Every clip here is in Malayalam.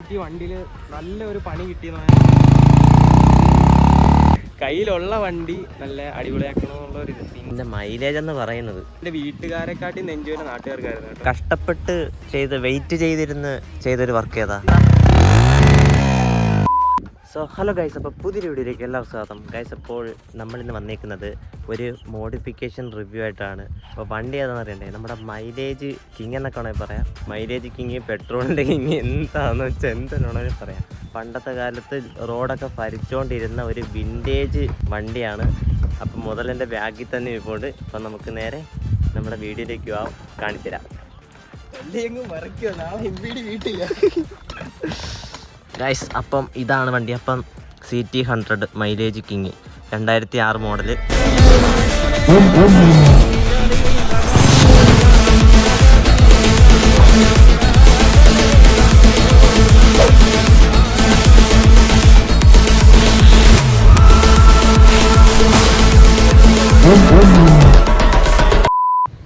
ഈ വണ്ടിയിൽ നല്ലൊരു പണി കിട്ടിയെന്ന് കയ്യിലുള്ള വണ്ടി നല്ല അടിപൊളിയാക്കണമെന്നുള്ള ഒരു ഇതിന്റെ മൈലേജ് എന്ന് പറയുന്നത് എൻ്റെ വീട്ടുകാരെക്കാട്ടി നെഞ്ചുവരെ നാട്ടുകാർക്കായിരുന്നു കേട്ടോ. കഷ്ടപ്പെട്ട് വെയിറ്റ് ചെയ്തൊരു വർക്ക് ഏതാ? സോ ഹലോ ഗൈസ്, അപ്പോൾ പുതിയൊരു വീഡിയോയിലേക്ക് എല്ലാവർക്കും സ്വാഗതം ഗൈസ്. അപ്പോൾ നമ്മളിന്ന് വന്നേക്കുന്നത് ഒരു മോഡിഫിക്കേഷൻ റിവ്യൂ ആയിട്ടാണ്. അപ്പോൾ വണ്ടി ഏതാണെന്ന് അറിയണ്ടേ, നമ്മുടെ മൈലേജ് കിങ് എന്നൊക്കെ വേണമെങ്കിൽ പറയാം. മൈലേജ് കിങ്, പെട്രോളിൻ്റെ കിങ്, എന്താണെന്ന് വെച്ചാൽ എന്തെന്നാണെങ്കിൽ പറയാം. പണ്ടത്തെ കാലത്ത് റോഡൊക്കെ ഭരിച്ചുകൊണ്ടിരുന്ന ഒരു വിൻറ്റേജ് വണ്ടിയാണ്. അപ്പം മുതലെൻ്റെ ബാഗിൽ തന്നെ ഇപ്പോണ്ട്. അപ്പം നമുക്ക് നേരെ നമ്മുടെ വീഡിയോയിലേക്ക് കാണിച്ചു തരാം. ഗൈസ്, അപ്പം ഇതാണ് വണ്ടി. അപ്പം CT100 mileage king 2006 model.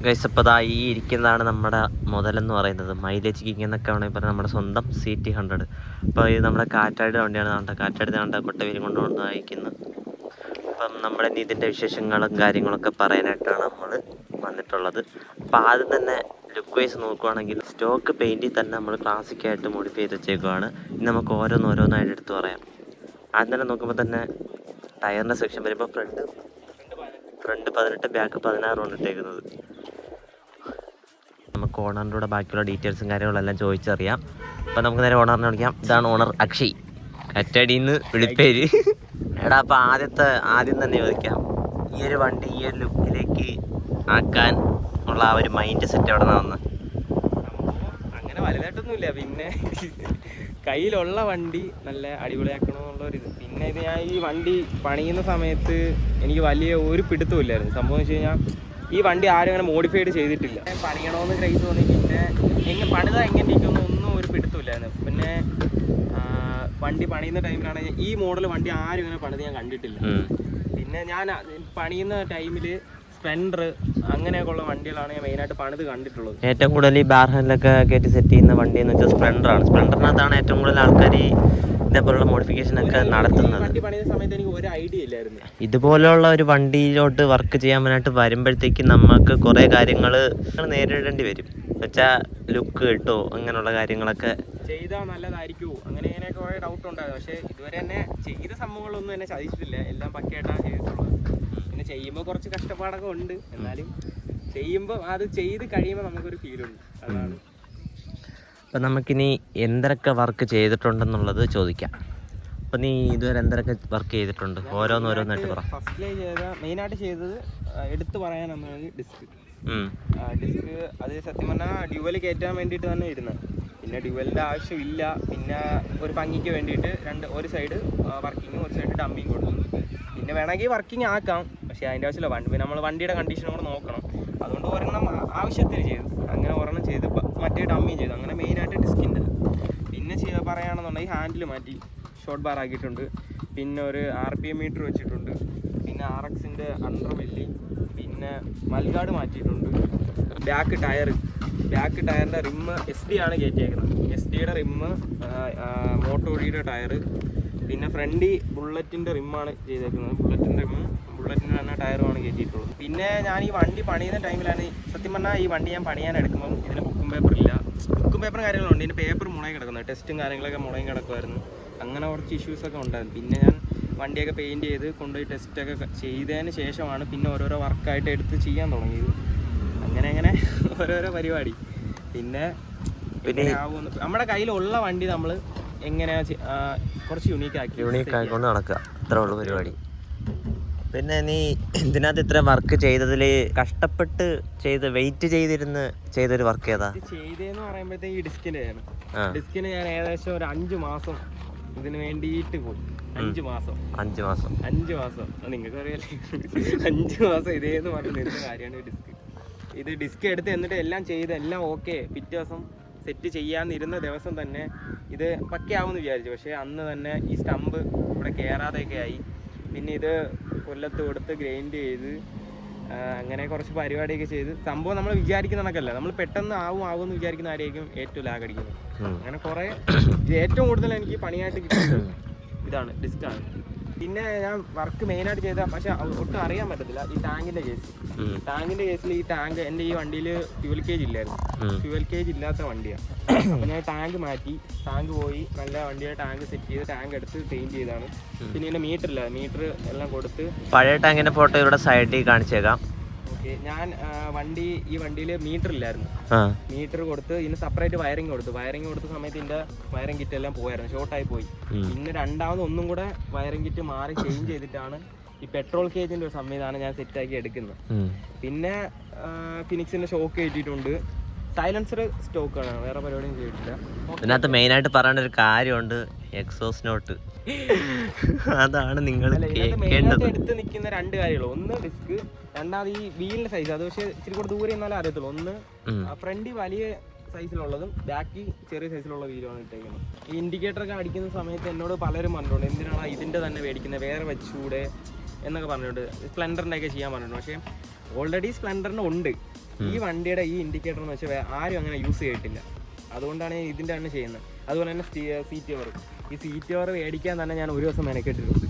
Guys, അപ്പോൾ ഈ ഇരിക്കുന്നതാണ് നമ്മുടെ മുതലെന്ന് പറയുന്നത്. മൈലേജ് കിങ് എന്നൊക്കെ വേണമെങ്കിൽ പറയാം, നമ്മുടെ സ്വന്തം CT100. അപ്പോൾ ഇത് നമ്മുടെ കാറ്റാടി വണ്ടിയാണ്. കാറ്റാടി കൊട്ടവേലി കൊണ്ടുകൊണ്ട് അയക്കുന്നത്. അപ്പം നമ്മുടെ ഇതിൻ്റെ വിശേഷങ്ങളും കാര്യങ്ങളൊക്കെ പറയാനായിട്ടാണ് നമ്മൾ വന്നിട്ടുള്ളത്. അപ്പോൾ ആദ്യം തന്നെ ലുക്ക് വൈസ് നോക്കുവാണെങ്കിൽ സ്റ്റോക്ക് പെയിൻറ്റിൽ തന്നെ നമ്മൾ ക്ലാസിക്കായിട്ട് മോഡിഫൈ ചെയ്ത് വെച്ചേക്കുവാണ്. ഇനി നമുക്ക് ഓരോന്നായിട്ട് എടുത്ത് പറയാം. ആദ്യം തന്നെ നോക്കുമ്പോൾ തന്നെ ടയറിൻ്റെ സെക്ഷൻ വരുമ്പോൾ ഫ്രണ്ട് 18, ബാക്ക് 16 കൊണ്ട് ഇട്ടേക്കുന്നത്. നമുക്ക് ഓണറിൻ്റെ കൂടെ ബാക്കിയുള്ള ഡീറ്റെയിൽസും കാര്യങ്ങളെല്ലാം ചോദിച്ചറിയാം. അപ്പം നമുക്ക് നേരെ ഓണറിനെ വിളിക്കാം. ഇതാണ് ഓണർ അക്ഷയ്, കറ്റടിന്ന് വിളിപ്പേര്. എടാ, അപ്പം ആദ്യം തന്നെ ചോദിക്കാം, ഈ ഒരു വണ്ടി ഈ ഒരു ലുക്കിലേക്ക് ആക്കാൻ ഉള്ള ആ ഒരു മൈൻഡ് സെറ്റ് എവിടെ നിന്ന് വന്നത്? അങ്ങനെ വലുതായിട്ടൊന്നുമില്ല. പിന്നെ കയ്യിലുള്ള വണ്ടി നല്ല അടിപൊളിയാക്കണമെന്നുള്ളൊരിത്. പിന്നെ ഇത് ഞാൻ ഈ വണ്ടി പണിയുന്ന സമയത്ത് എനിക്ക് വലിയ ഒരു പിടുത്തമില്ലായിരുന്നു. സംഭവം വെച്ച് കഴിഞ്ഞാൽ ഈ വണ്ടി ആരും അങ്ങനെ മോഡിഫൈഡ് ചെയ്തിട്ടില്ല. പണിയണമെന്ന് ക്രൈസ് തോന്നി. പിന്നെ പണിത എങ്ങനെ ഇരിക്കുന്നൊന്നും ഒരു പിടുത്തമില്ലായിരുന്നു. പിന്നെ വണ്ടി പണിയുന്ന ടൈമിലാണെങ്കിൽ ഈ മോഡൽ വണ്ടി ആരും ഇങ്ങനെ പണിത് ഞാൻ കണ്ടിട്ടില്ല. പിന്നെ ഞാൻ പണിയുന്ന ടൈമിൽ സ്പ്ലെൻഡർ അങ്ങനെയൊക്കെയുള്ള വണ്ടികളാണ് ഞാൻ മെയിനായിട്ട് പണിത് കണ്ടിട്ടുള്ളത്. ഏറ്റവും കൂടുതൽ ഈ ബാർഹാൻഡിലൊക്കെ കയറ്റി സെറ്റ് ചെയ്യുന്ന വണ്ടി എന്ന് വെച്ചാൽ സ്പ്ലെൻഡറാണ്. സ്പ്ലെൻഡറിനകത്താണ് ഏറ്റവും കൂടുതൽ ആൾക്കാർ ഇതേപോലുള്ള മോഡിഫിക്കേഷൻ ഒക്കെ നടത്തുന്നത്. വണ്ടി പണിയുന്ന സമയത്ത് എനിക്ക് ഒരു ഐഡിയ ഇല്ലായിരുന്നു. ഇതുപോലെയുള്ള ഒരു വണ്ടിയിലോട്ട് വർക്ക് ചെയ്യാൻ വേണ്ടിയിട്ട് വരുമ്പോഴത്തേക്കും നമുക്ക് കുറേ കാര്യങ്ങൾ നേരിടേണ്ടി വരും. വെച്ചാൽ ലുക്ക് കിട്ടുമോ, അങ്ങനെയുള്ള കാര്യങ്ങളൊക്കെ ചെയ്താൽ നല്ലതായിരിക്കുമോ, അങ്ങനെയൊക്കെ കുറേ ഡൗട്ട് ഉണ്ടായിരുന്നു. പക്ഷേ ഇതുവരെ തന്നെ ചെയ്ത സംഭവങ്ങളൊന്നും എന്നെ ചതിച്ചിട്ടില്ല. എല്ലാം പക്കയായിട്ടാണ് ചെയ്തിട്ടുള്ളത്. പിന്നെ ചെയ്യുമ്പോൾ കുറച്ച് കഷ്ടപ്പാടൊക്കെ ഉണ്ട്. എന്നാലും ചെയ്യുമ്പോൾ അത് ചെയ്ത് കഴിയുമ്പോൾ നമുക്കൊരു ഫീലുണ്ട്. അതാണ്. അപ്പം നമുക്കിനി എന്തൊക്കെ വർക്ക് ചെയ്തിട്ടുണ്ടെന്നുള്ളത് ചോദിക്കാം. അപ്പം നീ ഇതുവരെ എന്തൊക്കെ വർക്ക് ചെയ്തിട്ടുണ്ട്? ഓരോന്നായിട്ട് പറ. ഫസ്റ്റിലേ മെയിനായിട്ട് ചെയ്തത് എടുത്തു പറയാനാണെങ്കിൽ ഡിസ്ക്. അത് സത്യം പറഞ്ഞാൽ ഡ്യുവൽ കയറ്റാൻ വേണ്ടിയിട്ട് തന്നെ ഇരുന്നത്. പിന്നെ ഡ്യുവലിൻ്റെ ആവശ്യമില്ല. പിന്നെ ഒരു ഭംഗിക്ക് വേണ്ടിയിട്ട് ഒരു സൈഡ് വർക്കിങ്ങും ഒരു സൈഡ് ഡമ്മിങ് കൊടുത്തു. പിന്നെ വേണമെങ്കിൽ വർക്കിംഗ് ആക്കാം, പക്ഷേ അതിൻ്റെ ആവശ്യമില്ല. പിന്നെ നമ്മൾ വണ്ടിയുടെ കണ്ടീഷനും കൂടെ നോക്കണം. അതുകൊണ്ട് ഒരെണ്ണം ആവശ്യത്തിന് ചെയ്തു. അങ്ങനെ ഒരെണ്ണം ചെയ്ത് മറ്റേ ഡമ്മിയും ചെയ്തു. അങ്ങനെ മെയിനായിട്ട് ഡിസ്കിൻ്റെ. പിന്നെ പറയുകയാണെന്നുണ്ടെങ്കിൽ ഹാൻഡിൽ മാറ്റി ഷോർട്ട് ബാർ ആക്കിയിട്ടുണ്ട്. പിന്നെ ഒരു RPM മീറ്റർ വെച്ചിട്ടുണ്ട്. പിന്നെ RXൻ്റെ അണ്ടർ വെല്ലി, പിന്നെ മൽഗാർഡ് മാറ്റിയിട്ടുണ്ട്. ബാക്ക് ടയറിൻ്റെ റിമ്മ് SD ആണ് കയറ്റിയേക്കുന്നത്. SD-യുടെ റിമ്മ്, മോട്ടോറിയുടെ ടയർ. പിന്നെ ഫ്രണ്ടിൽ ബുള്ളറ്റിൻ്റെ റിമ്മാണ് ചെയ്തേക്കുന്നത്. ബുള്ളറ്റിൻ്റെ തന്നെ ടയറുമാണ് കയറ്റിയിട്ടുള്ളത്. പിന്നെ ഞാൻ ഈ വണ്ടി പണിയുന്ന ടൈമിലാണ് സത്യം പറഞ്ഞാൽ ഈ വണ്ടി ഞാൻ പണിയാൻ എടുക്കുമ്പം ഇതിന് ബുക്കും പേപ്പറും കാര്യങ്ങളുണ്ട്. ഇതിൻ്റെ പേപ്പർ മുളകി കിടക്കുന്നത്, ടെസ്റ്റും കാര്യങ്ങളൊക്കെ മുളകി കിടക്കുമായിരുന്നു. അങ്ങനെ കുറച്ച് ഇഷ്യൂസൊക്കെ ഉണ്ടായിരുന്നു. പിന്നെ ഞാൻ വണ്ടിയൊക്കെ പെയിൻറ്റ് ചെയ്ത് കൊണ്ടുപോയി ടെസ്റ്റൊക്കെ ചെയ്തതിന് ശേഷമാണ് പിന്നെ ഓരോരോ വർക്കായിട്ട് എടുത്ത് ചെയ്യാൻ തുടങ്ങിയത്. അങ്ങനെ ഓരോരോ പരിപാടി. പിന്നെ നമ്മുടെ കയ്യിലുള്ള വണ്ടി നമ്മൾ എങ്ങനെയാ കുറച്ച് യൂണീക്ക് ആക്കിക്കൊണ്ട് നടക്കുക, അത്രേ ഉള്ളൂ പരിപാടി. പിന്നെ നീ ഇതിനകത്ത് ഇത്ര വർക്ക് ചെയ്തതിൽ കഷ്ടപ്പെട്ട് വെയിറ്റ് ചെയ്തൊരു വർക്ക് ഏതാ? ചെയ്തതെന്ന് പറയുമ്പോഴത്തേക്ക് ഈ ഡിസ്കിന് ഞാൻ ഏകദേശം ഒരു 5 മാസം ഇതിന് വേണ്ടിയിട്ട് പോയി. 5 മാസം നിങ്ങൾക്ക് അറിയാലേ. 5 മാസം ഇതേന്ന് പറഞ്ഞ കാര്യമാണ് ഇത് ഡിസ്ക് എടുത്ത് എന്നിട്ട് എല്ലാം ചെയ്ത് എല്ലാം ഓക്കെ. പിറ്റേ ദിവസം സെറ്റ് ചെയ്യാന്നിരുന്ന ദിവസം തന്നെ ഇത് പക്കയാവുമെന്ന് വിചാരിച്ചു. പക്ഷേ അന്ന് തന്നെ ഈ സ്റ്റമ്പ് ഇവിടെ കയറാതെയൊക്കെ ആയി. പിന്നെ ഇത് കൊല്ലത്ത് കൊടുത്ത് ഗ്രൈൻഡ് ചെയ്ത് അങ്ങനെ കുറച്ച് പരിപാടിയൊക്കെ ചെയ്ത് സംഭവം നമ്മൾ വിചാരിക്കുന്ന കണക്കല്ല, നമ്മൾ പെട്ടെന്ന് ആവുമെന്ന് വിചാരിക്കുന്ന ആരെയായിരിക്കും ഏറ്റവും ലാഗ് അടിക്കുന്നത്. അങ്ങനെ കുറേ ഏറ്റവും കൂടുതൽ എനിക്ക് പണിയായിട്ട് കിട്ടിയത് ഇതാണ്, ഡിസ്കാണ്. പിന്നെ ഞാൻ വർക്ക് മെയിനായിട്ട് ചെയ്ത, പക്ഷെ ഒട്ടും അറിയാൻ പറ്റത്തില്ല ഈ ടാങ്കിന്റെ കേസിൽ. ഈ ടാങ്ക് എൻ്റെ ഈ വണ്ടിയിൽ ഫ്യൂൽ കേജ് ഇല്ലായിരുന്നു, ഫ്യൂൽ കേജ് ഇല്ലാത്ത വണ്ടിയാണ്. അപ്പം ഞാൻ ടാങ്ക് മാറ്റി, ടാങ്ക് പോയി നല്ല വണ്ടിയുടെ ടാങ്ക് സെറ്റ് ചെയ്ത് ടാങ്ക് എടുത്ത് പെയിന്റ് ചെയ്താണ്. പിന്നെ ഇതിന്റെ മീറ്റർ എല്ലാം കൊടുത്ത്. പഴയ ടാങ്കിന്റെ ഫോട്ടോ ഇവിടെ സൈഡിൽ കാണിച്ചേക്കാം. ഓക്കെ, ഞാൻ ഈ വണ്ടിയിൽ മീറ്റർ ഇല്ലായിരുന്നു, മീറ്റർ കൊടുത്ത് ഇതിന് സെപ്പറേറ്റ് വയറിങ് കൊടുത്ത സമയത്ത് ഇതിന്റെ വയറിങ് കിറ്റ് എല്ലാം പോയായിരുന്നു, ഷോർട്ടായി പോയി. പിന്നെ രണ്ടാമത് ഒന്നും കൂടെ വയറിങ് കിറ്റ് മാറി ചേഞ്ച് ചെയ്തിട്ടാണ് ഈ പെട്രോൾ കേജിന്റെ ഒരു സംവിധാനം ഞാൻ സെറ്റാക്കി എടുക്കുന്നത്. പിന്നെ ഫിനിക്സിന്റെ ഷോക്ക് കയറ്റിയിട്ടുണ്ട്, സൈലൻസർ സ്റ്റോക്കാണ്, വേറെ പരിപാടിയും ചെയ്തിട്ടില്ല. ഇതിനകത്ത് മെയിനായിട്ട് പറയേണ്ട ഒരു കാര്യമുണ്ട്, എക്സോസ് നോട്ട്. അതാണ് നിങ്ങൾ എടുത്ത് നിൽക്കുന്ന രണ്ട് കാര്യങ്ങൾ. ഒന്ന് ഡിസ്ക്, രണ്ടാമത് ഈ വീലിന്റെ സൈസ്. അത് പക്ഷേ ഇച്ചിരി കൂടെ ദൂരെ എന്നാലും അറിയത്തുള്ളൂ. ഒന്ന് ഫ്രണ്ടിൽ വലിയ സൈസിലുള്ളതും ബാക്കി ചെറിയ സൈസിലുള്ള വീലുമാണ് ഇട്ടേക്കുന്നത്. ഈ ഇൻഡിക്കേറ്റർ ഒക്കെ അടിക്കുന്ന സമയത്ത് എന്നോട് പലരും പറഞ്ഞിട്ടുണ്ട്, എന്തിനാണ് ഇതിന്റെ തന്നെ മേടിക്കുന്നത്, വേറെ വെച്ചുകൂടെ എന്നൊക്കെ പറഞ്ഞിട്ടുണ്ട്. സ്പ്ലെൻഡറിന്റെ ഒക്കെ ചെയ്യാൻ പറഞ്ഞിട്ടുണ്ട്. പക്ഷേ ഓൾറെഡി സ്പ്ലെൻഡറിന് ഉണ്ട്. ഈ വണ്ടിയുടെ ഈ ഇൻഡിക്കേറ്റർ എന്ന് വെച്ചാൽ ആരും അങ്ങനെ യൂസ് ചെയ്തിട്ടില്ല, അതുകൊണ്ടാണ് ഞാൻ ഇതിൻ്റെ തന്നെ ചെയ്യുന്നത്. അതുപോലെ തന്നെ സീറ്റ് കവർ, ഈ സീറ്റ് കവർ മേടിക്കാൻ തന്നെ ഞാൻ ഒരു ദിവസം മെനക്കെട്ടിട്ടുണ്ട്.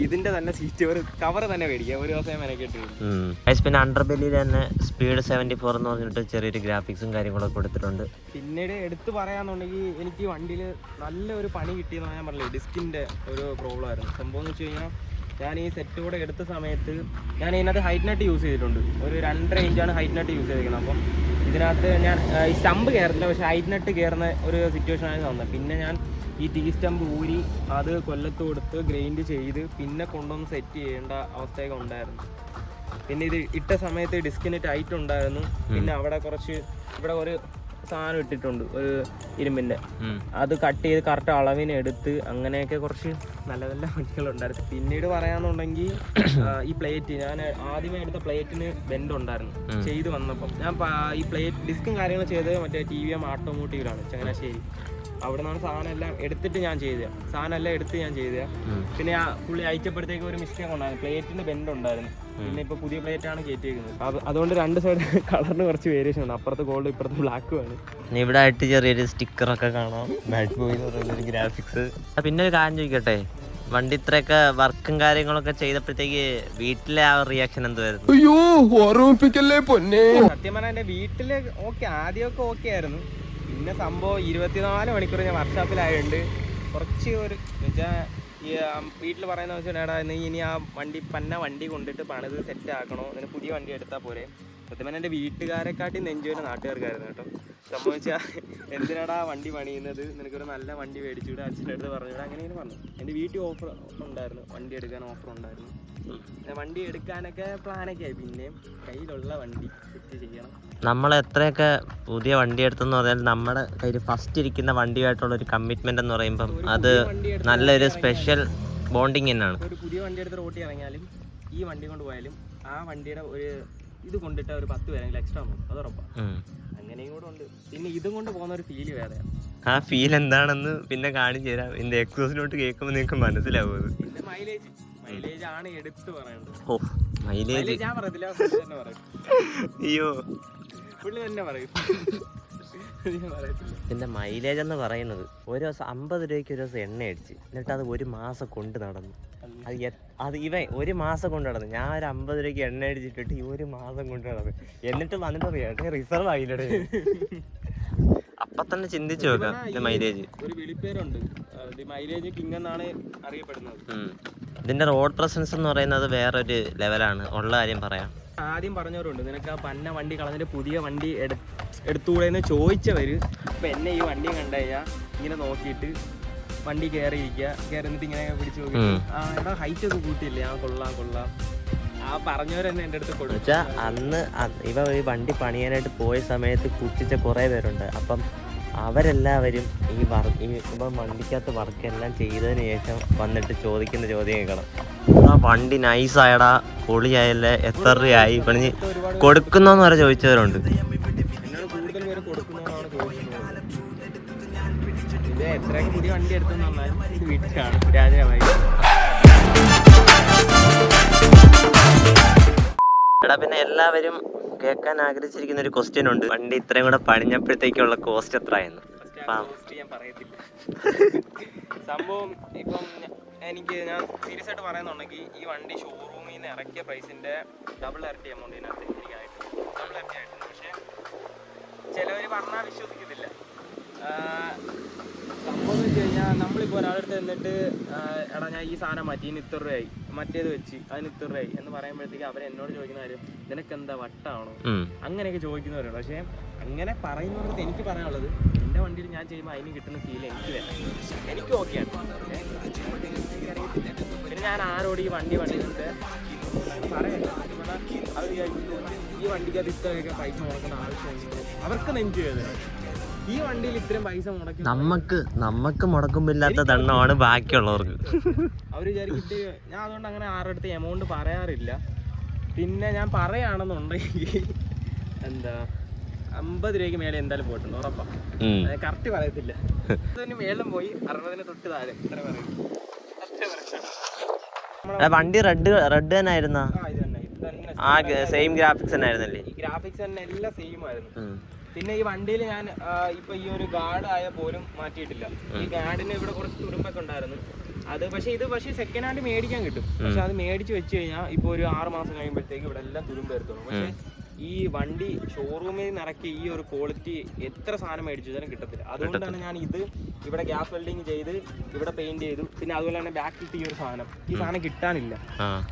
ഇതിന്റെ തന്നെ സീറ്റ് കവർ തന്നെ മേടിക്കാം, ഒരു ദിവസം മെനക്കെട്ടിട്ടുണ്ട്. പിന്നെ അണ്ടർബെല്ലിൽ തന്നെ സ്പീഡ് 74 എന്ന് പറഞ്ഞിട്ട് ചെറിയൊരു ഗ്രാഫിക്സും കാര്യങ്ങളൊക്കെ കൊടുത്തിട്ടുണ്ട്. പിന്നീട് എടുത്ത് പറയാന്നുണ്ടെങ്കിൽ എനിക്ക് വണ്ടിയിൽ നല്ലൊരു പണി കിട്ടിയെന്ന് ഞാൻ പറഞ്ഞില്ലേ, ഡിസ്കിന്റെ ഒരു പ്രോബ്ലം ആയിരുന്നു. സംഭവം എന്ന് വെച്ച് കഴിഞ്ഞാൽ ഞാൻ ഈ സെറ്റ് കൂടെ എടുത്ത സമയത്ത് ഞാൻ ഇതിനകത്ത് ഹൈറ്റ് നട്ട് യൂസ് ചെയ്തിട്ടുണ്ട്. ഒരു 2.5 ഇഞ്ചാണ് ഹൈറ്റ് നട്ട് യൂസ് ചെയ്തിരിക്കുന്നത്. അപ്പം ഇതിനകത്ത് ഞാൻ ഈ സ്റ്റമ്പ് കയറില്ല, പക്ഷേ ഹൈറ്റ് നട്ട് കയറുന്ന ഒരു സിറ്റുവേഷനാണ് വന്നത്. പിന്നെ ഞാൻ ഈ ടീ സ്റ്റമ്പ് ഊരി അത് കൊല്ലത്ത് കൊടുത്ത് ഗ്രൈൻഡ് ചെയ്ത് പിന്നെ കൊണ്ടുവന്ന് സെറ്റ് ചെയ്യേണ്ട അവസ്ഥയൊക്കെ ഉണ്ടായിരുന്നു. പിന്നെ ഇത് ഇട്ട സമയത്ത് ഡിസ്കിന് ടൈറ്റ് ഉണ്ടായിരുന്നു. പിന്നെ ഇവിടെ ഒരു സാധനം ഇട്ടിട്ടുണ്ട്, ഒരു ഇരുമ്പിന്റെ, അത് കട്ട് ചെയ്ത് കറക്റ്റ് അളവിന് എടുത്ത് അങ്ങനെയൊക്കെ കുറച്ച് നല്ല നല്ല പണികളുണ്ടായിരുന്നു. പിന്നീട് പറയാന്നുണ്ടെങ്കിൽ ഈ പ്ലേറ്റ്, ഞാൻ ആദ്യമേ എടുത്ത പ്ലേറ്റിന് ബെൻഡ് ഉണ്ടായിരുന്നു. ചെയ്ത് വന്നപ്പം ഞാൻ ഈ പ്ലേറ്റ് ഡിസ്കും കാര്യങ്ങളും ചെയ്തത് മറ്റേ TVM ഓട്ടോമോട്ടീവിലാണ്, ചങ്ങനാശ്ശേരി. അവിടെ നിന്നാണ് സാധനം എല്ലാം എടുത്ത് ഞാൻ ചെയ്തത്. പിന്നെ പുള്ളി അയച്ചപ്പോഴത്തേക്ക് ഒരു മിസ്റ്റേക്ക് ഉണ്ടായിരുന്നു, പ്ലേറ്റിന് ബെൻഡ് ഉണ്ടായിരുന്നു. പിന്നെ ഇപ്പൊ പുതിയ പ്ലേറ്റ് ആണ് കയറ്റിയിരിക്കുന്നത്. അതുകൊണ്ട് രണ്ട് സൈഡ് കളറിന് കുറച്ച് വേരിയേഷൻ ഉണ്ട്, അപ്പുറത്ത് ഗോൾഡ് ഇപ്പുറത്ത് ബ്ലാക്കും ആണ്. ഇവിടെ ആയിട്ട് ചെറിയൊരു സ്റ്റിക്കറൊക്കെ കാണാം, ബാഡ് ബോയ് എന്ന് പറയുന്നൊരു ഗ്രാഫിക്സ്. പിന്നെ ഒരു കാര്യം ചോദിക്കട്ടെ, വണ്ടി ഇത്രയൊക്കെ വർക്കും കാര്യങ്ങളൊക്കെ ചെയ്തപ്പോഴത്തേക്ക് വീട്ടിലെ ആ റിയാക്ഷൻ എന്തുവായിരുന്നു? സത്യം പറഞ്ഞാൽ എന്റെ വീട്ടില് ആദ്യമൊക്കെ ഓക്കെ ആയിരുന്നു. പിന്നെ സംഭവം 24 മണിക്കൂർ ഞാൻ വർക്ക്ഷോപ്പിലായതുകൊണ്ട് കുറച്ച് ഒരു വെച്ചാൽ ഈ വീട്ടിൽ പറയുന്ന വെച്ചാൽ എടാ നീ ഇനി ആ വണ്ടി കൊണ്ടിട്ട് പണിത് സെറ്റ് ആക്കണോ, അതിന് പുതിയ വണ്ടി എടുത്താൽ പോരെ. സത്യം പറഞ്ഞാൽ എൻ്റെ വീട്ടുകാരെക്കാട്ടി നെഞ്ചുവരെ നാട്ടുകാർക്കായിരുന്നു കേട്ടോ. സംഭവിച്ചാൽ എന്തിനാടാ വണ്ടി പണിയുന്നത്, നിനക്കൊരു നല്ല വണ്ടി മേടിച്ചുവിടെ, അച്ഛൻ്റെ അടുത്ത് പറഞ്ഞുവിടെ, അങ്ങനെയാണ് പറഞ്ഞു. എൻ്റെ വീട്ടിൽ ഓഫർ ഉണ്ടായിരുന്നു, വണ്ടി എടുക്കാൻ ഓഫർ ഉണ്ടായിരുന്നു. വണ്ടി എടുക്കാനൊക്കെ പ്ലാനൊക്കെ ആയി. പിന്നെയും കയ്യിലുള്ള വണ്ടി സെറ്റ് ചെയ്യണം. നമ്മൾ എത്രയൊക്കെ പുതിയ വണ്ടി എടുത്തെന്ന് പറഞ്ഞാൽ നമ്മുടെ കയ്യിൽ ഫസ്റ്റ് ഇരിക്കുന്ന വണ്ടിയായിട്ടുള്ള ഒരു കമ്മിറ്റ്മെന്റ് എന്ന് പറയുമ്പം അത് നല്ലൊരു സ്പെഷ്യൽ ബോണ്ടിങ് തന്നെയാണ്. ഒരു പുതിയ വണ്ടി എടുത്ത് റോട്ടിൽ ഇറങ്ങിയാലും ഈ വണ്ടി കൊണ്ട് പോയാലും ആ വണ്ടിയുടെ ഒരു ഇത് കൊണ്ടിട്ട് ഒരു 10 പേരെങ്കിലും എക്സ്ട്രാ പോകും, അത് ഉറപ്പാണ്. അങ്ങനെയും കൂടെ ഉണ്ട്. പിന്നെ ഇതും കൊണ്ട് പോകുന്ന ഒരു ഫീല് വേറെയാണ്. ആ ഫീൽ എന്താണെന്ന് പിന്നെ കാണിച്ചു തരാം. ഇതിന്റെ എക്സോസിലോട്ട് കേൾക്കുമ്പോൾ നിങ്ങൾക്ക് മനസ്സിലാവും. പിന്നെ മൈലേജ് ആണ് എടുത്ത് പറയേണ്ടത്. ഓ മൈലേജ് ഞാൻ പറയത്തില്ല, അയ്യോ പുള്ളി തന്നെ പറയും. ഇതിന്റെ മൈലേജ് എന്ന് പറയുന്നത് ഒരു ദിവസം 50 രൂപയ്ക്ക് ഒരു ദിവസം എണ്ണ അടിച്ച്, എന്നിട്ട് അത് 1 മാസം കൊണ്ട് നടന്നു. അത് ഇവൻ 1 മാസം കൊണ്ട് നടന്നു. ഞാൻ ഒരു 50 രൂപയ്ക്ക് എണ്ണ അടിച്ചിട്ടിട്ട് ഈ 1 മാസം കൊണ്ട് നടന്നു. എന്നിട്ട് വന്നിട്ട് അറിയാം റിസർവ് ആയില്ലേ. അപ്പൊ തന്നെ ചിന്തിച്ചു നോക്കാം മൈലേജ്. ഒരു വിളിപ്പേരുണ്ട്, മൈലേജ് കിങ് എന്നാണ് അറിയപ്പെടുന്നത്. ഇതിന്റെ റോഡ് പ്രസൻസ് എന്ന് പറയുന്നത് വേറൊരു ലെവലാണ്, ഉള്ള കാര്യം പറയാം. ആദ്യം പറഞ്ഞവരുണ്ട്, നിനക്ക് ആ പന്ന വണ്ടി കളഞ്ഞിട്ട് പുതിയ വണ്ടി എടുത്തുകൂടെ എന്ന് ചോദിച്ചവര്. അപ്പൊ എന്നെ ഈ വണ്ടി കണ്ടു കഴിഞ്ഞാൽ ഇങ്ങനെ നോക്കിയിട്ട് വണ്ടി കയറിന്നിട്ട് ഇങ്ങനെ പിടിച്ചു നോക്കിയിട്ട് എടാ ഹൈറ്റ് ഒക്കെ കൂട്ടിയില്ലേ, കൊള്ളാം ആ പറഞ്ഞവരെന്നെ എൻ്റെ അടുത്ത് കൊടുത്തു. അന്ന് ഇവ ഈ വണ്ടി പണിയാനായിട്ട് പോയ സമയത്ത് പുച്ഛിച്ച കുറേ പേരുണ്ട്. അപ്പം അവരെല്ലാവരും ഇവ വണ്ടിക്കകത്ത് വർക്കെല്ലാം ചെയ്തതിന് ശേഷം വന്നിട്ട് ചോദിക്കുന്ന ചോദ്യം കേൾക്കണം, ആ വണ്ടി നൈസായടാ, പൊളിയായല്ലേ, എത്ര രൂപയായി പണിഞ്ഞ് കൊടുക്കുന്നോന്ന് വരെ ചോദിച്ചവരുണ്ട്. കൂടുതൽ പേര് കൊടുക്കുന്നതാണ് ചോദിക്കുന്നത്. ഇത് എത്രയൊക്കെ പുതിയ വണ്ടി എടുത്തെന്ന് പറഞ്ഞാൽ വീട്ടിലാണ് രാജാവായി. എടാ പിന്നെ എല്ലാവരും കേൾക്കാൻ ആഗ്രഹിച്ചിരിക്കുന്ന ഒരു ക്വസ്റ്റ്യൻ ഉണ്ട്. വണ്ടി ഇത്രയും കൂടെ പണിഞ്ഞപ്പോഴത്തേക്കുള്ള കോസ്റ്റ് എത്രയായിരുന്നു? ഞാൻ പറയത്തില്ല. സംഭവം ഇപ്പം ഞാൻ സീരിയസ് ആയിട്ട് പറയുന്നുണ്ടെങ്കിൽ ഈ വണ്ടി ഷോറൂമിൽ നിന്ന് ഇറക്കിയ പ്രൈസിന്റെ ഡബിൾ ഇരട്ടി എമൗണ്ട് ഇതിനകത്ത് എനിക്കായിട്ട് ഡബിൾ ഇരട്ടി ആയിട്ടുണ്ട്. പക്ഷെ ചിലവർ പറഞ്ഞാൽ വിശ്വസിക്കുന്നില്ല. സംഭവം എന്ന് വെച്ച് കഴിഞ്ഞാൽ നമ്മളിപ്പോൾ ഒരാളടുത്ത് എന്നിട്ട് എടാ ഞാൻ ഈ സാധനം മാറ്റി ഇതിന് ഇത്ര രൂപയായി, മറ്റേത് വെച്ച് അതിന് ഇത്ര രൂപയായി എന്ന് പറയുമ്പോഴത്തേക്ക് അവർ എന്നോട് ചോദിക്കുന്ന കാര്യം നിനക്കെന്താ വട്ടാണോ അങ്ങനെയൊക്കെ ചോദിക്കുന്നവരുണ്ട്. പക്ഷേ അങ്ങനെ പറയുന്നവർക്ക് എനിക്ക് പറയാനുള്ളത് എൻ്റെ വണ്ടിയിൽ ഞാൻ ചെയ്യുമ്പോൾ അതിന് കിട്ടുന്ന ഫീൽ എനിക്ക് വരാം, എനിക്ക് ഓക്കെയാണ്. പിന്നെ ഞാൻ ആരോട് ഈ വണ്ടി പണിയുന്നുണ്ട് പറയല്ല. അവർ ഈ വണ്ടിക്ക് അത് ഇത്രയൊക്കെ പൈസ മുടക്കേണ്ട ആവശ്യമുണ്ട്, അവർക്ക് നെഞ്ചു വേദന. ഈ വണ്ടിയിൽ ഇത്രയും പൈസ മുടക്കി നമുക്ക് മുടക്കുമ്പില്ലാത്ത ദണ്ണമാണ് ബാക്കിയുള്ളവർക്ക്. അവർ വിചാരിച്ചിട്ട് ഞാൻ അതുകൊണ്ട് അങ്ങനെ ആരുടെ അടുത്ത് എമൗണ്ട് പറയാറില്ല. പിന്നെ ഞാൻ പറയുകയാണെന്നുണ്ടെങ്കിൽ എന്താ 50 രൂപയ്ക്ക് മേലെ എന്തായാലും പോയിട്ടുണ്ട് ഉറപ്പാ. കറക്റ്റ് പറയത്തില്ല. അതിന് മേലും പോയി 60-ന് തൊട്ട് താഴെ ഇത്ര പറയും. വണ്ടി റെഡ് തന്നെ ആയിരുന്നാ? സെയിം ഗ്രാഫിക്സ് തന്നെ ആയിരുന്നല്ലേ? ഈ ഗ്രാഫിക്സ് തന്നെ എല്ലാം സെയിം ആയിരുന്നു. പിന്നെ ഈ വണ്ടിയിൽ ഞാൻ ഇപ്പൊ ഈ ഒരു ഗാർഡ് ആയ പോലും മാറ്റിയിട്ടില്ല. ഈ ഗാർഡിന് ഇവിടെ കുറച്ച് തുരുമ്പൊക്കെ ഉണ്ടായിരുന്നു. അത് പക്ഷേ സെക്കൻഡ് ഹാൻഡ് മേടിക്കാൻ കിട്ടും. പക്ഷെ അത് മേടിച്ച് വെച്ച് കഴിഞ്ഞാൽ ഇപ്പൊ ഒരു 6 മാസം കഴിയുമ്പോഴത്തേക്ക് ഇവിടെ എല്ലാം തുരുമ്പ് വരുത്തുള്ളൂ. പക്ഷെ ഈ വണ്ടി ഷോറൂമിൽ നിന്ന് ഇറക്കി ഈ ഒരു ക്വാളിറ്റി എത്ര സാധനം മേടിച്ചാലും കിട്ടത്തില്ല. അതുകൊണ്ടാണ് ഞാൻ ഇത് ഇവിടെ ഗ്യാസ് വെൽഡിങ് ചെയ്ത് ഇവിടെ പെയിന്റ് ചെയ്തു. പിന്നെ അതുപോലെ തന്നെ ബാക്കിട്ട് ഈ സാധനം കിട്ടാനില്ല.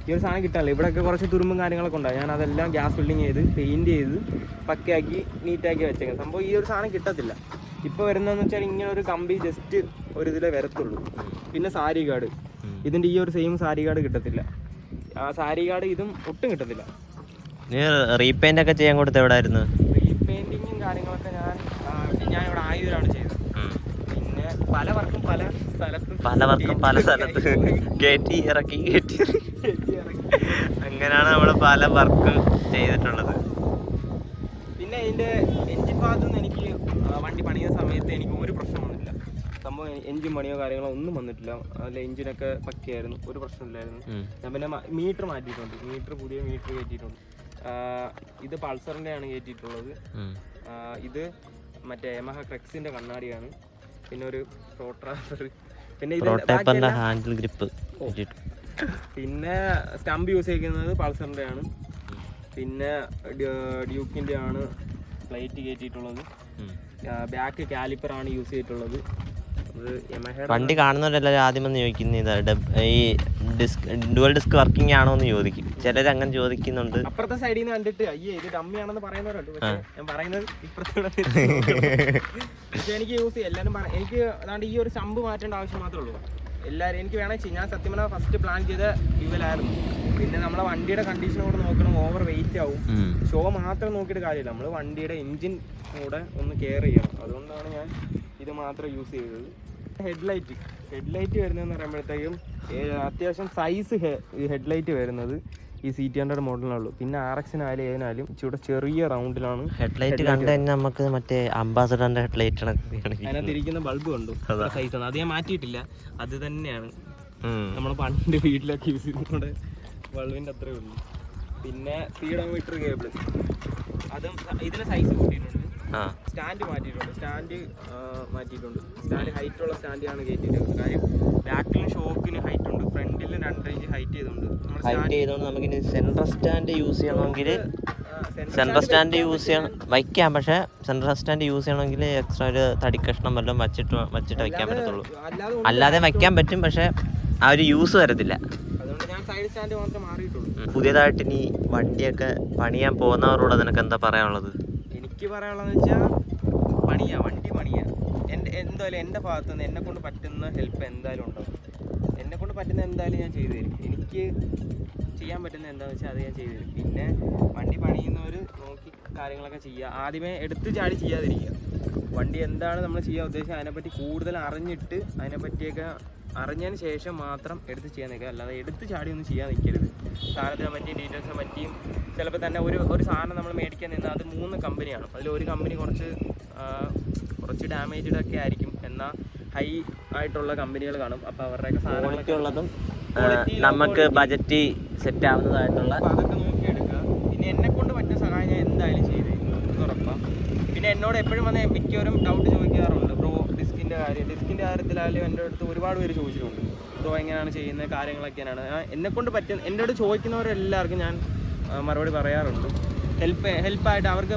ഈ ഒരു സാധനം കിട്ടാനില്ല. ഇവിടെയൊക്കെ കുറച്ച് തുരുമ്പും കാര്യങ്ങളൊക്കെ ഉണ്ടാവും. ഞാൻ അതെല്ലാം ഗ്യാസ് വെൽഡിങ് ചെയ്ത് പെയിന്റ് ചെയ്ത് പക്കയാക്കി നീറ്റാക്കി വെച്ചേക്കാം. സംഭവം ഈ ഒരു സാധനം കിട്ടത്തില്ല. ഇപ്പോൾ വരുന്നതെന്ന് വെച്ചാൽ ഇങ്ങനെ ഒരു കമ്പി ജസ്റ്റ് ഒരു ഇതിലേ വരത്തുള്ളൂ. പിന്നെ സാരി ഗാർഡ്, ഇതിൻ്റെ ഈ ഒരു സെയിം സാരി ഗാർഡ് കിട്ടത്തില്ല. ആ സാരി ഗാർഡ് ഇതും ഒട്ടും കിട്ടത്തില്ല. നീ റീപെയിന്റ് ഒക്കെ ചെയ്യാൻ കൊടുത്ത എവിടെയായിരുന്നു? റീപെയിന്റിങ്ങും കാര്യങ്ങളൊക്കെ ഞാൻ ഇവിടെ ആയൂരാണ് ചെയ്തത്. പിന്നെ പലവർക്കും പല സ്ഥലത്ത് കയറ്റി ഇറക്കി അങ്ങനെയാണ് നമ്മൾ പല വർക്ക് ചെയ്തിട്ടുള്ളത്. പിന്നെ അതിൻ്റെ എൻജിൻ ഭാഗത്തു നിന്ന് എനിക്ക് വണ്ടി പണിയുന്ന സമയത്ത് എനിക്ക് ഒരു പ്രശ്നം വന്നിട്ടില്ല. സംഭവം എൻജിൻ പണിയോ കാര്യങ്ങളോ ഒന്നും വന്നിട്ടില്ല. അതിൽ എൻജിനൊക്കെ പക്കയായിരുന്നു, ഒരു പ്രശ്നമില്ലായിരുന്നു. ഞാൻ പിന്നെ മീറ്റർ മാറ്റിയിട്ടുണ്ട്. പുതിയ മീറ്റർ കയറ്റിയിട്ടുണ്ട്. ഇത് പൾസറിന്റെ ആണ് കയറ്റിയിട്ടുള്ളത്. ഇത് മറ്റേ യമഹ ക്രെക്സിന്റെ കണ്ണാടിയാണ്. പിന്നെ ഒരു പ്രോട്രാക്ടർ, പിന്നെ ഹാൻഡിൽ ഗ്രിപ്പ്, പിന്നെ സ്റ്റംപ് യൂസ് ചെയ്യുന്നത് പൾസറിന്റെ ആണ്. പിന്നെ ഡ്യൂക്കിന്റെ ആണ് പ്ലേറ്റ് കയറ്റിയിട്ടുള്ളത്. ബാക്ക് കാലിപ്പർ ആണ് യൂസ് ചെയ്തിട്ടുള്ളത്. വണ്ടി കാണുന്നവരെല്ലാവരും ആദ്യം വന്ന് ചോദിക്കുന്നത് ഈ ഡുവൽ ഡിസ്ക് വർക്കിംഗ് ആണോ എന്ന് ചോദിക്കും. ചിലർ അങ്ങനെ ചോദിക്കുന്നുണ്ട്. അപ്പുറത്തെ സൈഡിൽ നിന്ന് കണ്ടിട്ട് അയ്യേ ഇത് ഡമ്മിയാണെന്ന് പറയുന്നവരുണ്ട്. പക്ഷേ ഞാൻ പറയുന്നത് ഇപ്പുറത്തെ പക്ഷെ എനിക്ക് യൂസ് ചെയ്യാം. എല്ലാവരും എനിക്ക് അതാണ്ട് ഈ ഒരു സ്റ്റമ്പ് മാറ്റേണ്ട ആവശ്യം മാത്രമേ ഉള്ളൂ. എല്ലാവരും എനിക്ക് വേണമെങ്കിൽ ഞാൻ സത്യം പറഞ്ഞാൽ ഫസ്റ്റ് പ്ലാൻ ചെയ്ത ഡ്യുവലായിരുന്നു. പിന്നെ നമ്മളെ വണ്ടിയുടെ കണ്ടീഷൻ കൂടെ നോക്കണം. ഓവർ വെയിറ്റ് ആവും. ഷോ മാത്രം നോക്കിയിട്ട് കാര്യമില്ല. നമ്മൾ വണ്ടിയുടെ എൻജിൻ കൂടെ ഒന്ന് കെയർ ചെയ്യണം. അതുകൊണ്ടാണ് ഞാൻ ഇത് മാത്രം യൂസ് ചെയ്തത്. ഹെഡ്ലൈറ്റ് വരുന്നതെന്ന് പറയുമ്പോഴത്തേക്കും അത്യാവശ്യം സൈസ് ഹെഡ്ലൈറ്റ് വരുന്നത് ഈ CT100 മോഡലിനുള്ളൂ. പിന്നെ RX-നായാലും ഏതിനായാലും ഇച്ചിരി ചെറിയ റൗണ്ടിലാണ് ഹെഡ്ലൈറ്റ് കണ്ടു കഴിഞ്ഞാൽ നമുക്ക് മറ്റേ അംബാസഡറിന്റെ ഹെഡ്ലൈറ്റ് അതിനകത്ത് ഇരിക്കുന്ന ബൾബ് കണ്ടു സൈസാണ്. അത് ഞാൻ മാറ്റിയിട്ടില്ല. അത് തന്നെയാണ് നമ്മൾ പണ്ട് വീട്ടിലൊക്കെ യൂസ് ചെയ്യുന്നത്. ബൾബിന്റെ അത്രേ ഉള്ളൂ. പിന്നെ സ്പീഡോമീറ്റർ കേബിൾ അതും ഇതിന് സൈസ് കൂട്ടിയിട്ടുണ്ട്. സ്റ്റാൻഡ് മാറ്റിയിട്ടുണ്ട്. സ്റ്റാൻഡ് ഹൈറ്റ് ഉള്ള സ്റ്റാൻഡാണ് കയറ്റിയിട്ടുണ്ട്. കാര്യം ബാക്കിലും ഷോക്കിന് ഹൈറ്റ് ഉണ്ട്, ഫ്രണ്ടിൽ 2 ഇഞ്ച് ഹൈറ്റ് ചെയ്തുകൊണ്ട് നമുക്കിനി സെൻട്രൽ സ്റ്റാൻഡ് യൂസ് ചെയ്യണമെങ്കിൽ വയ്ക്കാം. പക്ഷെ സെൻട്രൽ സ്റ്റാൻഡ് യൂസ് ചെയ്യണമെങ്കിൽ എക്സ്ട്രാ ഒരു തടി കഷ്ണം വല്ലതും വച്ചിട്ട് വയ്ക്കാൻ പറ്റത്തുള്ളൂ. അല്ലാതെ വയ്ക്കാൻ പറ്റും, പക്ഷെ ആ ഒരു യൂസ് വരത്തില്ല. അതുകൊണ്ട് ഞാൻ സൈഡ് സ്റ്റാൻഡ് മാത്രമേ മാറിയിട്ടുള്ളൂ. പുതിയതായിട്ട് ഇനി വണ്ടിയൊക്കെ പണിയാൻ പോകുന്നവരോട് നിനക്ക് എന്താ പറയാനുള്ളത്? എനിക്ക് പറയാനുള്ളതെന്ന് വെച്ചാൽ വണ്ടി പണിയാ. എന്തായാലും എൻ്റെ ഭാഗത്തുനിന്ന് എന്നെ കൊണ്ട് പറ്റുന്ന ഹെൽപ്പ് എന്തായാലും ഉണ്ടാവും. എന്നെ കൊണ്ട് പറ്റുന്ന എന്തായാലും ഞാൻ ചെയ്തു തരും. എനിക്ക് ചെയ്യാൻ പറ്റുന്ന എന്താണെന്ന് വെച്ചാൽ അത് ഞാൻ ചെയ്തു തരും. പിന്നെ വണ്ടി പണിയുന്നവർ നോക്കി കാര്യങ്ങളൊക്കെ ചെയ്യുക. ആദ്യമേ എടുത്ത് ചാടി ചെയ്യാതിരിക്കുക. വണ്ടി എന്താണ് നമ്മൾ ചെയ്യാൻ ഉദ്ദേശിച്ചത് അതിനെപ്പറ്റി കൂടുതൽ അറിഞ്ഞിട്ട് അതിനെപ്പറ്റിയൊക്കെ അറിഞ്ഞതിന് ശേഷം മാത്രം എടുത്ത് ചെയ്യാൻ നിൽക്കുക. അല്ലാതെ എടുത്ത് ചാടി ഒന്നും ചെയ്യാൻ നിൽക്കരുത്. സാധനത്തിനെ പറ്റിയും ഡീറ്റെയിൽസിനെ പറ്റിയും ചിലപ്പോൾ തന്നെ ഒരു സാധനം നമ്മൾ മേടിക്കാൻ നിന്നാൽ അത് 3 കമ്പനിയാണ്. അതിലൊരു കമ്പനി കുറച്ച് ഡാമേജ്ഡ് ഒക്കെ ആയിരിക്കും. എന്നാൽ ഹൈ ആയിട്ടുള്ള കമ്പനികൾ കാണും. അപ്പോൾ അവരുടെയൊക്കെ സാധനങ്ങളൊക്കെ നമുക്ക് ബജറ്റ് സെറ്റ് ആവുന്നതായിട്ടുള്ള അതൊക്കെ നോക്കിയെടുക്കുക. പിന്നെ എന്തായാലും ചെയ്ത് ഉറപ്പാണ്. പിന്നെ എന്നോട് എപ്പോഴും വന്ന് മിക്കവരും ഡൗട്ട് ചോദിക്കാറുണ്ട് ബ്രോ ഡിസ്കിൻ്റെ കാര്യത്തിലായാലും എൻ്റെ അടുത്ത് ഒരുപാട് പേര് ചോദിച്ചിട്ടുണ്ട് ബ്രോ എങ്ങനെയാണ് ചെയ്യുന്നത് കാര്യങ്ങളൊക്കെയാണ്. എന്നെക്കൊണ്ട് പറ്റുന്ന എൻ്റെ അടുത്ത് ചോദിക്കുന്നവരെല്ലാവർക്കും ഞാൻ മറുപടി പറയാറുണ്ട്. ഹെൽപ്പായിട്ട് അവർക്ക്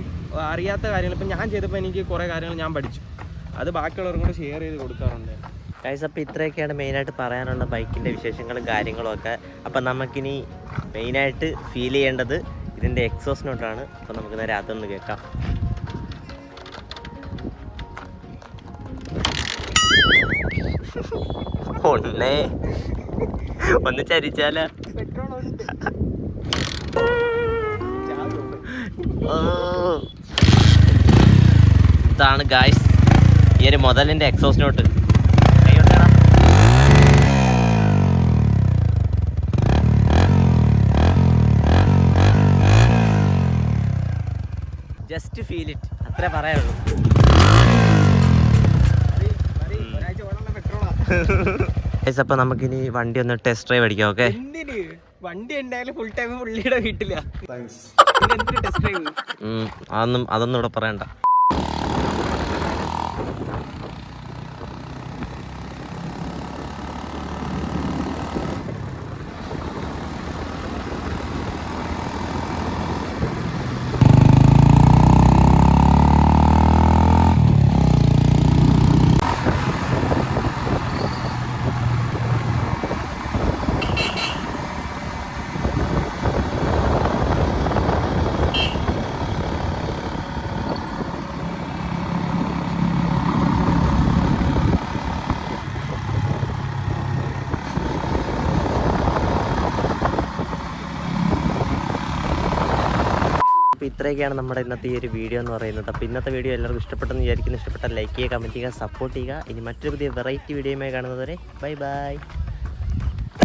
അറിയാത്ത കാര്യങ്ങൾ ഇപ്പം ഞാൻ ചെയ്തപ്പോൾ എനിക്ക് കുറേ കാര്യങ്ങൾ ഞാൻ പഠിച്ചു, അത് ബാക്കിയുള്ളവർക്കും കൂടെ ഷെയർ ചെയ്ത് കൊടുക്കാറുണ്ട്. ഗൈസ്, അപ്പോൾ ഇത്രയൊക്കെയാണ് മെയിനായിട്ട് പറയാനുള്ള ബൈക്കിൻ്റെ വിശേഷങ്ങളും കാര്യങ്ങളും ഒക്കെ. അപ്പം നമുക്കിനി മെയിനായിട്ട് ഫീൽ ചെയ്യേണ്ടത് ഇതിൻ്റെ എക്സോസ് നോട്ടാണ്. അപ്പോൾ നമുക്ക് നേരെ അതൊന്ന് കേൾക്കാം. ഒന്ന് ചരിച്ചാല ഇതാണ് ഗായ്സ് ഈ ഒരു മുതലിൻ്റെ exhaust note. Just feel it, അത്രേ പറയാനുള്ളൂ. അപ്പോൾ നമുക്കിനി വണ്ടി ഒന്ന് ടെസ്റ്റ് ഡ്രൈവ് അടിക്കാം. ഓക്കെ, വണ്ടി ഉണ്ടായാലും ഫുൾ ടൈം പുള്ളിയുടെ വീട്ടില. അതൊന്നും ഇവിടെ പറയണ്ട. അപ്പോൾ ഇത്രയൊക്കെയാണ് നമ്മുടെ ഇന്നത്തെ ഈ ഒരു വീഡിയോ എന്ന് പറയുന്നത്. അപ്പോൾ ഇന്നത്തെ വീഡിയോ എല്ലാവർക്കും ഇഷ്ടപ്പെട്ടെന്ന് വിചാരിക്കുന്നു. ഇഷ്ടപ്പെട്ടാൽ ലൈക്ക് ചെയ്യുക, കമൻറ്റ് ചെയ്യുക, സപ്പോർട്ട് ചെയ്യുക. ഇനി മറ്റൊരു പുതിയ വെറൈറ്റി വീഡിയോയുമായി കാണുന്നതുവരെ ബൈ ബൈ.